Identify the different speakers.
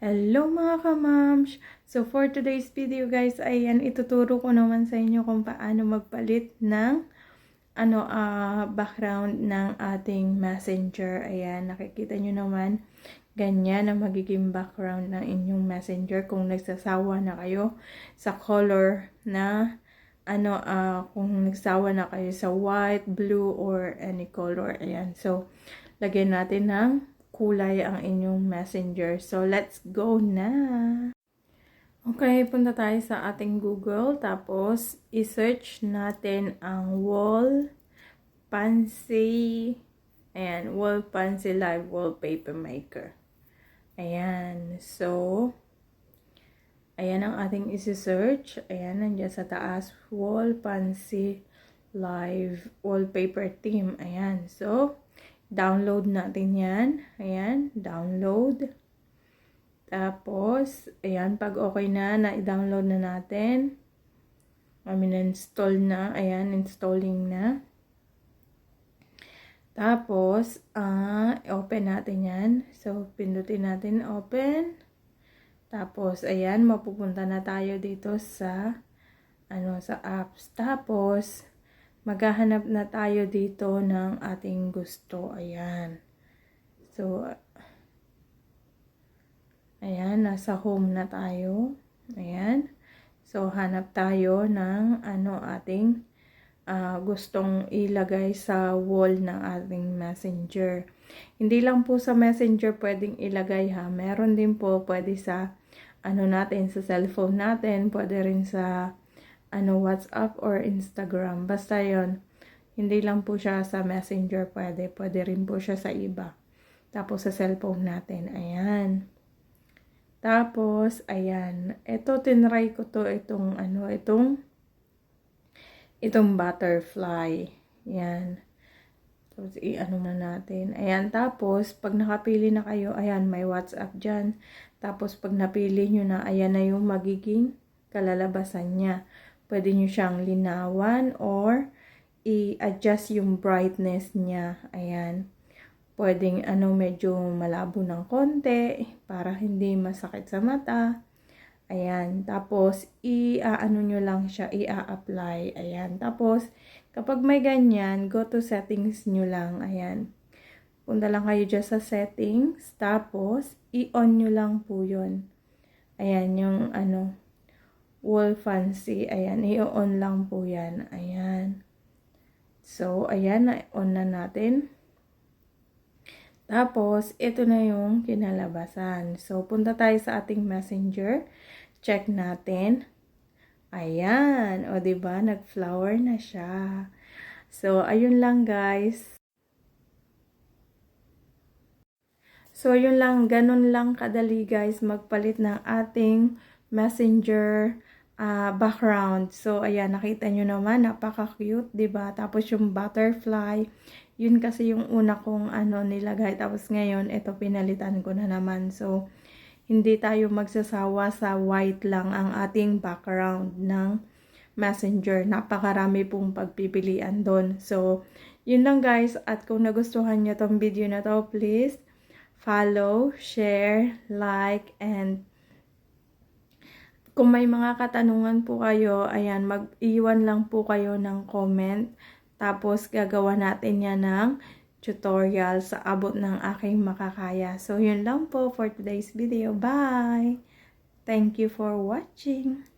Speaker 1: Hello mga kamams! So for today's video guys, ayan, ituturo ko naman sa inyo kung paano magpalit ng background ng ating messenger. Ayan, nakikita nyo naman, ganyan ang magiging background ng inyong messenger kung nagsasawa na kayo sa color na kung nagsawa na kayo sa white, blue, or any color. Ayan, so lagyan natin ng kulay ang inyong messenger. So, let's go na! Okay, punta tayo sa ating Google. Tapos, i-search natin ang Wall Pansy. Ayan, Wall Pansy Live Wallpaper Maker. Ayan. So, ayan ang ating isi-search. Ayan, nandiyan sa taas. Wall Pansy Live Wallpaper Theme. Ayan. So, download natin yan. Ayan, download. Tapos, ayan, pag okay na, na-download na natin. Install na. Ayan, installing na. Tapos, open natin yan. So, pindutin natin open. Tapos, ayan, mapupunta na tayo dito sa, sa apps. Tapos, maghahanap na tayo dito ng ating gusto. Ayan. So, ayan, nasa home na tayo. Ayan. So, hanap tayo ng ating gustong ilagay sa wall ng ating messenger. Hindi lang po sa messenger pwedeng ilagay ha. Meron din po pwede sa natin, sa cellphone natin. Pwede rin sa WhatsApp or Instagram. Basta yon, hindi lang po siya sa messenger pwede. Pwede rin po siya sa iba. Tapos sa cellphone natin. Ayan. Tapos, ayan. Ito, tinry ko to. Itong butterfly. Ayan. Tapos, na natin. Ayan. Tapos, pag nakapili na kayo, ayan, may WhatsApp dyan. Tapos, pag napili nyo na, ayan na yung magiging kalalabasan niya. Pwede nyo siyang linawan or i-adjust yung brightness niya. Ayan. Pwedeng medyo malabo ng konti para hindi masakit sa mata. Ayan. Tapos, nyo lang siya, i-apply. Ayan. Tapos, kapag may ganyan, go to settings nyo lang. Ayan. Punta lang kayo dyan sa settings. Tapos, i-on nyo lang po yun. Ayan, yung Wall Fancy. Ayan, i-on lang po yan. Ayan. So, ayan, na-on na natin. Tapos, ito na yung kinalabasan. So, punta tayo sa ating messenger. Check natin. Ayan. O, diba? Nag-flower na siya. So, ayun lang guys. So, yun lang. Ganun lang kadali guys magpalit ng ating messenger background. So, ayan, nakita nyo naman, napaka-cute, diba? Tapos yung butterfly, yun kasi yung una kong nilagay. Tapos ngayon, ito pinalitan ko na naman. So, hindi tayo magsasawa sa white lang ang ating background ng messenger. Napakarami pong pagpipilian doon. So, yun lang guys. At kung nagustuhan nyo tong video na to, please follow, share, like, and kung may mga katanungan po kayo, ayan, mag-iwan lang po kayo ng comment. Tapos, gagawa natin yan ng tutorial sa abot ng aking makakaya. So, yun lang po for today's video. Bye! Thank you for watching!